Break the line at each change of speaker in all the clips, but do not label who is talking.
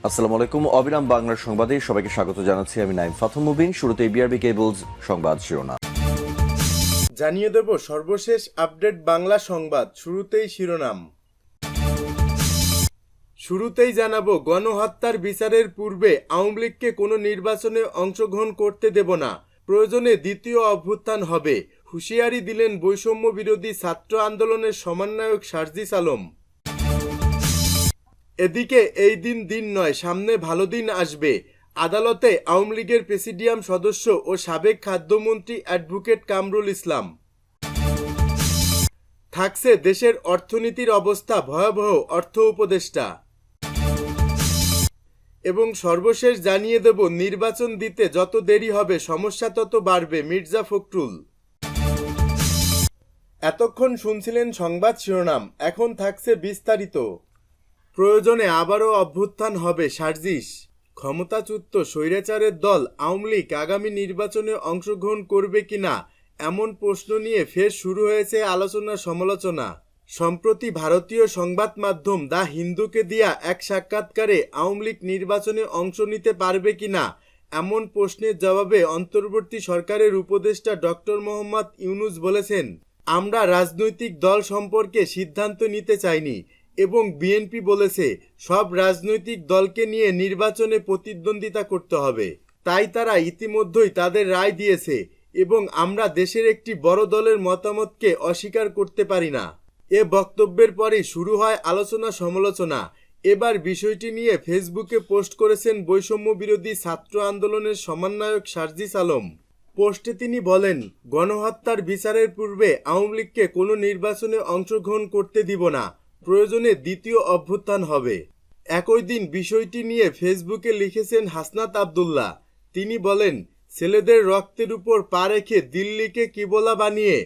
আসসালামু আলাইকুম। অবিরাম বাংলার সংবাদে সবাইকে স্বাগত জানাচ্ছি। আমি নাইম ফাথম মুবিন। শুরুতে বিআরবি কেবলস সংবাদ শিরোনাম
জানিয়ে দেব সর্বশেষ আপডেট বাংলা সংবাদ। শুরুতেই শিরোনাম। শুরুতেই জানাবো, গণহত্যার বিচারের পূর্বে আওয়ামী লীগকে কোনো নির্বাচনে অংশগ্রহণ করতে দেব না, প্রয়োজনে দ্বিতীয় অভ্যুত্থান হবে, হুঁশিয়ারি দিলেন বৈষম্য বিরোধী ছাত্র আন্দোলনের সমন্বয়ক সার্জিস আলম। এদিকে এই দিন নয়, সামনে ভালো দিন আসবে। আদালতে আওয়ামী লীগের প্রেসিডিয়াম সদস্য ও সাবেক খাদ্যমন্ত্রী অ্যাডভোকেট কামরুল ইসলাম। থাকছে দেশের অর্থনীতির অবস্থা ভয়াবহ, অর্থ উপদেষ্টা। এবং সর্বশেষ জানিয়ে দেব, নির্বাচন দিতে যত দেরি হবে সমস্যা তত বাড়বে, মির্জা ফখরুল। এতক্ষণ শুনছিলেন সংবাদ শিরোনাম, এখন থাকছে বিস্তারিত। প্রয়োজনে আবারও অভ্যুত্থান হবে, সার্জিস। ক্ষমতাচ্যুত স্বৈরাচারের দল আওয়ামী লীগ আগামী নির্বাচনে অংশগ্রহণ করবে কিনা এমন প্রশ্ন নিয়ে ফের শুরু হয়েছে আলোচনা সমালোচনা। সম্প্রতি ভারতীয় সংবাদ মাধ্যম দ্য হিন্দুকে দেয়া এক সাক্ষাৎকারে আওয়ামী লীগ নির্বাচনে অংশ নিতে পারবে কিনা এমন প্রশ্নের জবাবে অন্তর্বর্তী সরকারের উপদেষ্টা ডক্টর মোহাম্মদ ইউনূস বলেছেন, আমরা রাজনৈতিক দল সম্পর্কে সিদ্ধান্ত নিতে চাইনি এবং বিএনপি বলেছে সব রাজনৈতিক দলকে নিয়ে নির্বাচনে প্রতিদ্বন্দ্বিতা করতে হবে, তাই তারা ইতিমধ্যেই তাদের রায় দিয়েছে এবং আমরা দেশের একটি বড় দলের মতামতকে অস্বীকার করতে পারি না। এ বক্তব্যের পরেই শুরু হয় আলোচনা সমালোচনা। এবার বিষয়টি নিয়ে ফেসবুকে পোস্ট করেছেন বৈষম্য বিরোধী ছাত্র আন্দোলনের সমন্বয়ক সার্জিস আলম। পোস্টে তিনি বলেন, গণহত্যার বিচারের পূর্বে আওয়ামী লীগকে কোনো নির্বাচনে অংশগ্রহণ করতে দিব না, প্রয়োজনে দ্বিতীয় অভ্যুত্থান হবে। একই দিন বিষয়টি নিয়ে ফেসবুকে লিখেছেন হাসনাত আবদুল্লাহ। তিনি বলেন, ছেলেদের রক্তের উপর পা রেখে দিল্লিকে কিবলা বানিয়ে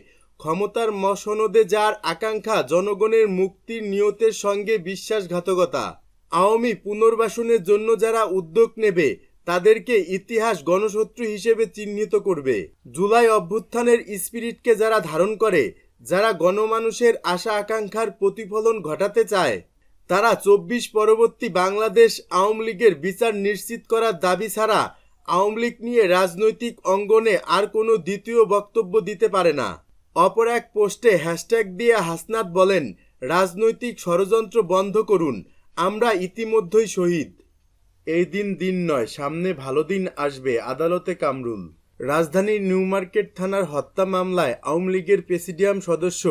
ক্ষমতার মসনদে যার আকাঙ্ক্ষা জনগণের মুক্তির নিয়তের সঙ্গে বিশ্বাসঘাতকতা। আওয়ামী পুনর্বাসনের জন্য যারা উদ্যোগ নেবে তাদেরকে ইতিহাস গণশত্রু হিসেবে চিহ্নিত করবে। জুলাই অভ্যুত্থানের স্পিরিটকে যারা ধারণ করে, যারা গণমানুষের আশা আকাঙ্ক্ষার প্রতিফলন ঘটাতে চায়, তারা ২৪ পরবর্তী বাংলাদেশ আওয়ামী লীগের বিচার নিশ্চিত করার দাবি ছাড়া আওয়ামী লীগ নিয়ে রাজনৈতিক অঙ্গনে আর কোনো দ্বিতীয় বক্তব্য দিতে পারে না। অপর এক পোস্টে হ্যাশট্যাগ দিয়ে হাসনাত বলেন, রাজনৈতিক ষড়যন্ত্র বন্ধ করুন, আমরা ইতিমধ্যেই শহীদ। এই দিন নয়, সামনে ভালো দিন আসবে, আদালতে কামরুল। রাজধানীর নিউ মার্কেট থানার হত্যা মামলায় আওয়ামী লীগের প্রেসিডিয়াম সদস্য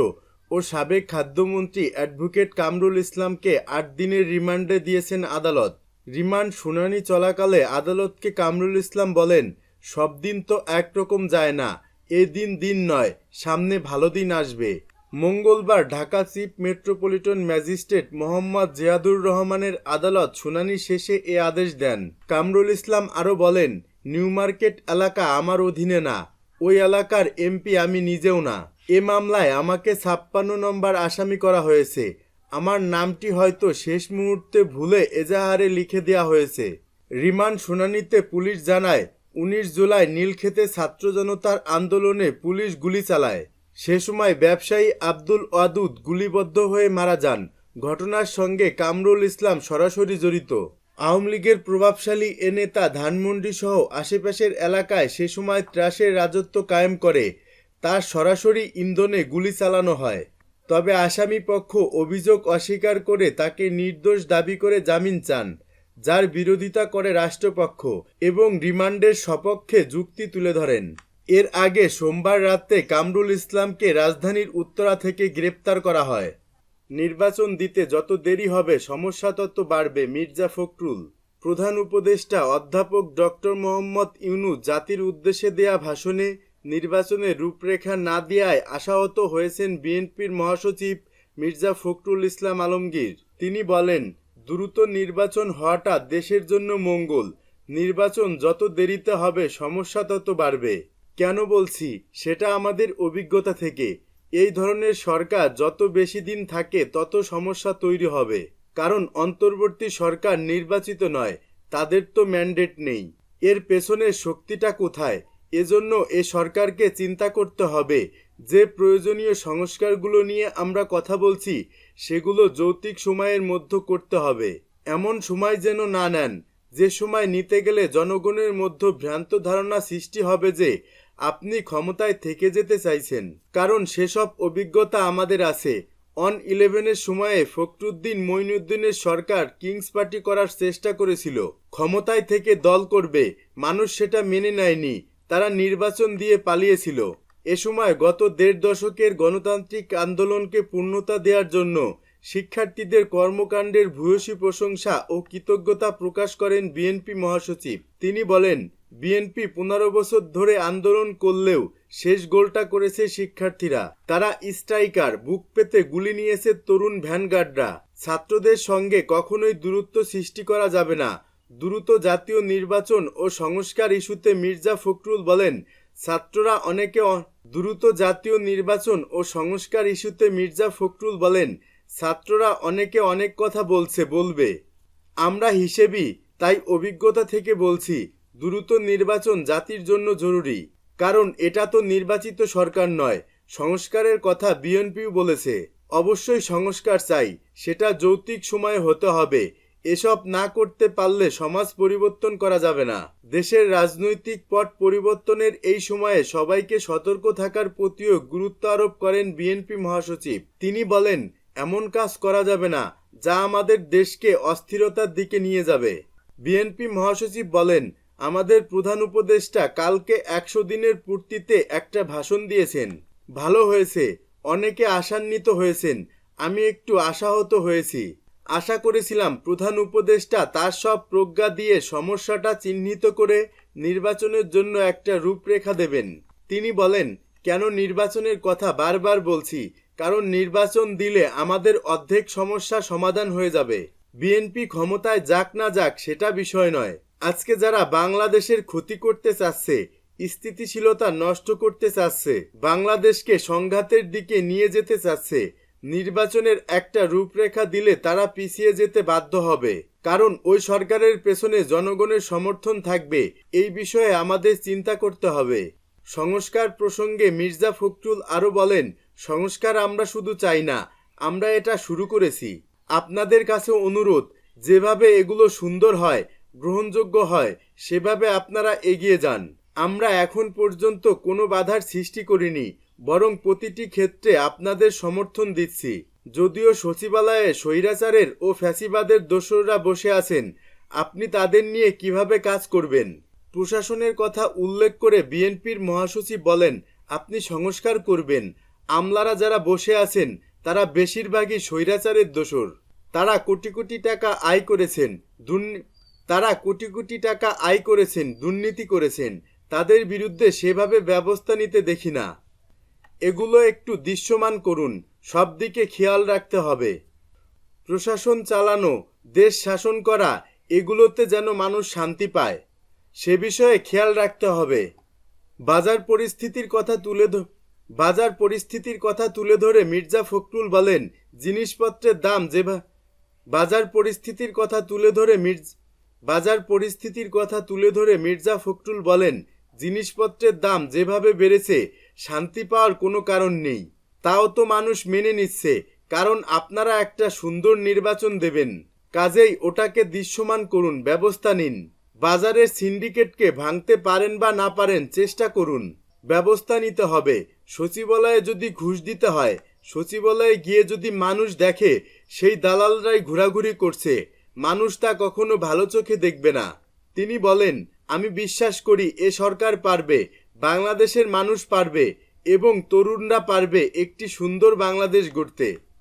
ও সাবেক খাদ্যমন্ত্রী অ্যাডভোকেট কামরুল ইসলামকে ৮ দিনের রিমান্ডে দিয়েছেন আদালত। রিমান্ড শুনানি চলাকালে আদালতকে কামরুল ইসলাম বলেন, সব দিন তো একরকম যায় না, এই দিন নয়, সামনে ভালো দিন আসবে। মঙ্গলবার Dhaka chief metropolitan magistrate Mohammad Ziadur রহমানের আদালত শুনানি শেষে এ আদেশ দেন। কামরুল ইসলাম আরও বলেন, নিউ মার্কেট এলাকা আমার অধীনে না, ওই এলাকার এমপি আমি নিজেও না। এ মামলায় আমাকে ৫৬ নম্বর আসামি করা হয়েছে। আমার নামটি হয়তো শেষ মুহূর্তে ভুলে এজাহারে লিখে দেওয়া হয়েছে। রিমান্ড শুনানিতে পুলিশ জানায়, ১৯ জুলাই নীলক্ষেতে ছাত্র জনতার আন্দোলনে পুলিশ গুলি চালায়। সে সময় ব্যবসায়ী আব্দুল ওয়াদুদ গুলিবদ্ধ হয়ে মারা যান। ঘটনার সঙ্গে কামরুল ইসলাম সরাসরি জড়িত। আওয়ামী লীগের প্রভাবশালী এ নেতা ধানমন্ডি সহ আশেপাশের এলাকায় সে সময় ত্রাসের রাজত্ব কায়েম করে। তার সরাসরি ইন্ধনে গুলি চালানো হয়। তবে আসামি পক্ষ অভিযোগ অস্বীকার করে তাকে নির্দোষ দাবি করে জামিন চান, যার বিরোধিতা করে রাষ্ট্রপক্ষ এবং রিমান্ডের সপক্ষে যুক্তি তুলে ধরেন। এর আগে সোমবার রাতে কামরুল ইসলামকে রাজধানীর উত্তরা থেকে গ্রেপ্তার করা হয়। নির্বাচন দিতে যত দেরি হবে সমস্যা তত বাড়বে, মির্জা ফখরুল। প্রধান উপদেষ্টা অধ্যাপক ডক্টর মোহাম্মদ ইউনূস জাতির উদ্দেশ্যে দেয়া ভাষণে নির্বাচনের রূপরেখা না দেয়ায় আশাহত হয়েছেন বিএনপির মহাসচিব মির্জা ফখরুল ইসলাম আলমগীর। তিনি বলেন, দ্রুত নির্বাচন হওয়াটা দেশের জন্য মঙ্গল। নির্বাচন যত দেরিতে হবে সমস্যা তত বাড়বে। কেন বলছি সেটা আমাদের অভিজ্ঞতা থেকে। এই ধরনের সরকার যত বেশি দিন থাকে তত সমস্যা তৈরি হবে, কারণ অন্তর্বর্তী সরকার নির্বাচিত নয়, তাদের তো ম্যান্ডেট নেই। এর পেছনের শক্তিটা কোথায়? এজন্য এ সরকারকে চিন্তা করতে হবে যে প্রয়োজনীয় সংস্কারগুলো নিয়ে আমরা কথা বলছি সেগুলো যৌক্তিক সময়ের মধ্যে করতে হবে। এমন সময় যেন না নেন যে সময় নিতে গেলে জনগণের মধ্যে ভ্রান্ত ধারণা সৃষ্টি হবে যে আপনি ক্ষমতায় থেকে যেতে চাইছেন, কারণ সেসব অভিজ্ঞতা আমাদের আছে। অন 11-এর সময়ে ফখরুদ্দিন মঈনুদ্দিনের সরকার কিংস পার্টি করার চেষ্টা করেছিল, ক্ষমতায় থেকে দল করবে, মানুষ সেটা মেনে নেয়নি, তারা নির্বাচন দিয়ে পালিয়েছিল। এ সময় গত 1.5 দশকের গণতান্ত্রিক আন্দোলনকে পূর্ণতা দেওয়ার জন্য শিক্ষার্থীদের কর্মকাণ্ডের ভূয়সী প্রশংসা ও কৃতজ্ঞতা প্রকাশ করেন বিএনপি মহাসচিব। তিনি বলেন, বিএনপি 15 বছর ধরে আন্দোলন করলেও শেষ গোলটা করেছে শিক্ষার্থীরা। তারা স্ট্রাইকার, বুক পেতে গুলি নিয়েছে তরুণ ভ্যানগার্ডরা। ছাত্রদের সঙ্গে কখনোই দূরত্ব সৃষ্টি করা যাবে না। দ্রুত জাতীয় নির্বাচন ও সংস্কার ইস্যুতে মির্জা ফখরুল বলেন, ছাত্ররা অনেকে দ্রুত জাতীয় নির্বাচন ও সংস্কার ইস্যুতে মির্জা ফখরুল বলেন, ছাত্ররা অনেকে অনেক কথা বলবে। আমরা হিসেবি, তাই অভিজ্ঞতা থেকে বলছি, দ্রুত নির্বাচন জাতির জন্য জরুরি, কারণ এটা তো নির্বাচিত সরকার নয়। সংস্কারের কথা বিএনপিও বলেছে, অবশ্যই সংস্কার চাই, সেটা যৌক্তিক সময়ে হতে হবে। এসব না করতে পারলে সমাজ পরিবর্তন করা যাবে না। দেশের রাজনৈতিক পট পরিবর্তনের এই সময়ে সবাইকে সতর্ক থাকার প্রতিও গুরুত্ব আরোপ করেন বিএনপি মহাসচিব। তিনি বলেন, এমন কাজ করা যাবে না যা আমাদের দেশকে অস্থিরতার দিকে নিয়ে যাবে। বিএনপি মহাসচিব বলেন, আমাদের প্রধান উপদেষ্টা কালকে 100 দিনের পূর্তিতে একটা ভাষণ দিয়েছেন। ভালো হয়েছে, অনেকে আশান্বিত হয়েছেন, আমি একটু আশাহত হয়েছি। আশা করেছিলাম প্রধান উপদেষ্টা তার সব প্রজ্ঞা দিয়ে সমস্যাটা চিহ্নিত করে নির্বাচনের জন্য একটা রূপরেখা দেবেন। তিনি বলেন, কেন নির্বাচনের কথা বারবার বলছি, কারণ নির্বাচন দিলে আমাদের অর্ধেক সমস্যা সমাধান হয়ে যাবে। বিএনপি ক্ষমতায় যাক না যাক সেটা বিষয় নয়। আজকে যারা বাংলাদেশের ক্ষতি করতে চাচ্ছে, স্থিতিশীলতা নষ্ট করতে চাচ্ছে, বাংলাদেশকে সংঘাতের দিকে নিয়ে যেতে চাচ্ছে, নির্বাচনের একটা রূপরেখা দিলে তারা পিছিয়ে যেতে বাধ্য হবে, কারণ ওই সরকারের পেছনে জনগণের সমর্থন থাকবে। এই বিষয়ে আমাদের চিন্তা করতে হবে। সংস্কার প্রসঙ্গে মির্জা ফখরুল আরও বলেন, সংস্কার আমরা শুধু চাই না, আমরা এটা শুরু করেছি। আপনাদের কাছে অনুরোধ, যেভাবে এগুলো সুন্দর হয়, গ্রহণযোগ্য হয়, সেভাবে আপনারা এগিয়ে যান। আমরা এখন পর্যন্ত কোনো বাধার সৃষ্টি করিনি, বরং প্রতিটি ক্ষেত্রে আপনাদের সমর্থন দিচ্ছি। যদিও সচিবালয়ে স্বৈরাচারের ও ফ্যাসিবাদের দোসররা বসে আছেন, আপনি তাদের নিয়ে কিভাবে কাজ করবেন? প্রশাসনের কথা উল্লেখ করে বিএনপির মহাসচিব বলেন, আপনি সংস্কার করবেন। আমলারা যারা বসে আছেন তারা বেশিরভাগই স্বৈরাচারের দোসর। তারা কোটি কোটি টাকা আয় করেছেন, দুর্নীতি করেছেন। তাদের বিরুদ্ধে সেভাবে ব্যবস্থা নিতে দেখি না। এগুলো একটু দৃশ্যমান করুন, সব দিকে খেয়াল রাখতে হবে। প্রশাসন চালানো, দেশ শাসন করা, এগুলোতে যেন মানুষ শান্তি পায়, সে বিষয়ে খেয়াল রাখতে হবে। বাজার পরিস্থিতির কথা তুলে ধরে মির্জা ফখরুল বলেন, জিনিসপত্রের দাম জিনিসপত্রের দাম যেভাবে বেড়েছে, শান্তি পাওয়ার কোনো কারণ নেই। তাও তো মানুষ মেনে নিচ্ছে, কারণ আপনারা একটা সুন্দর নির্বাচন দেবেন। কাজেই ওটাকে দৃশ্যমান করুন, ব্যবস্থা নিন। বাজারের সিন্ডিকেটকে ভাঙতে পারেন বা না পারেন, চেষ্টা করুন, ব্যবস্থা নিতে হবে। সচিবালয়ে যদি ঘুষ দিতে হয়, সচিবালয়ে গিয়ে যদি মানুষ দেখে সেই দালালরাই ঘোরাঘুরি করছে, মানুষ তা কখনো ভালো চোখে দেখবে না। তিনি বলেন, আমি বিশ্বাস করি এ সরকার পারবে, বাংলাদেশের মানুষ পারবে এবং তরুণরা পারবে একটি সুন্দর বাংলাদেশ গড়তে।